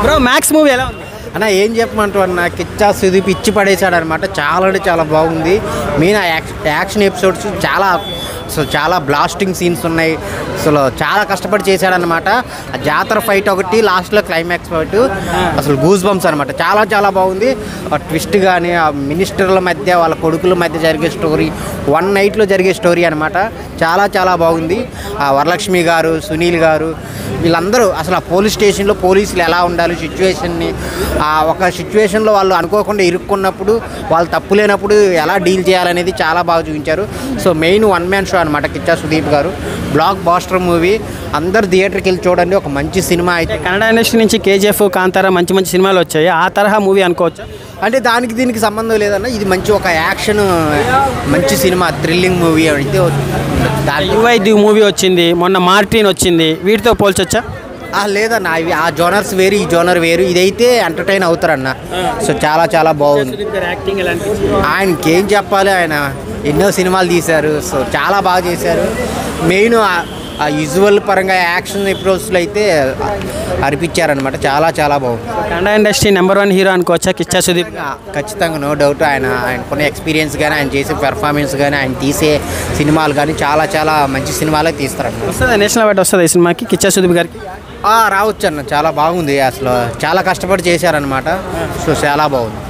Bro max movie ఎలా ఉంది? అన్న ఏం చెప్పమంటావు అన్న, కిచ్చా సుదీప్ ఇచ్చి పడేశాడు అనమాట. చాలా అంటే చాలా బాగుంది. మెయిన్ యాక్షన్ ఎపిసోడ్స్ చాలా బ్లాస్టింగ్ సీన్స్ ఉన్నాయి. అసలు చాలా కష్టపడి చేశాడనమాట. ఆ జాతర ఫైట్ ఒకటి, లాస్ట్లో క్లైమాక్స్ ఫైట్ అసలు గూస్ బంప్స్ అనమాట. చాలా చాలా బాగుంది. ఆ ట్విస్ట్ కానీ, ఆ మినిస్టర్ల మధ్య వాళ్ళ కొడుకుల మధ్య జరిగే స్టోరీ, వన్ నైట్లో జరిగే స్టోరీ అనమాట. చాలా చాలా బాగుంది. ఆ వరలక్ష్మి గారు, సునీల్ గారు, వీళ్ళందరూ అసలు ఆ పోలీస్ స్టేషన్లో పోలీసులు ఎలా ఉండాలి, సిచ్యువేషన్ని ఒక సిచ్యువేషన్లో వాళ్ళు అనుకోకుండా ఇరుక్కున్నప్పుడు, వాళ్ళు తప్పు లేనప్పుడు ఎలా డీల్ చేయాలనేది చాలా బాగా చూపించారు. So main one man show అనమాట కిచ్చా సుదీప్ గారు. బ్లాక్ బాస్టర్ మూవీ, అందరు థియేటర్కి వెళ్ళి చూడండి. ఒక మంచి సినిమా అయితే. కన్నడ ఇండస్ట్రీ నుంచి కేజీఎఫ్, కాంతారా మంచి మంచి సినిమాలు వచ్చాయి. ఆ తరహా మూవీ అనుకోవచ్చు. అంటే దానికి దీనికి సంబంధం లేదన్న, ఇది మంచి ఒక యాక్షన్ మంచి సినిమా, థ్రిల్లింగ్ మూవీ అయితే. యువైద్యు మూవీ వచ్చింది, మొన్న మార్టిన్ వచ్చింది, వీటితో పోల్చొచ్చా? లేదన్న, ఇవి ఆ జోనర్స్ వేరు, ఈ జోనర్ వేరు. ఇదైతే ఎంటర్టైన్ అవుతారన్న. సో చాలా చాలా బాగుంది. ఆయనకి ఏం చెప్పాలి, ఆయన ఎన్నో సినిమాలు తీశారు. సో చాలా బాగా చేశారు. మెయిన్ ఆ విజువల్ పరంగా యాక్షన్ ఎపిసోడ్స్లో అయితే అనిపించారనమాట. చాలా చాలా బాగుంది. కన్నడ ఇండస్ట్రీ నెంబర్ 1 హీరో అనుకోవచ్చా కిచ్చా సుదీప్? ఖచ్చితంగా నో డౌట్. ఆయనకున్న ఎక్స్పీరియన్స్ కానీ, ఆయన చేసే పెర్ఫార్మెన్స్ కానీ, ఆయన తీసే సినిమాలు కానీ చాలా చాలా మంచి సినిమాలే తీస్తారన్నమాట. వస్తుంది నేషనల్ అవార్డు వస్తుంది ఈ సినిమాకి కిచ్చా సుదీప్ గారికి? రావచ్చు అన్న, చాలా బాగుంది. అసలు చాలా కష్టపడి చేశారనమాట. సో చాలా బాగుంది.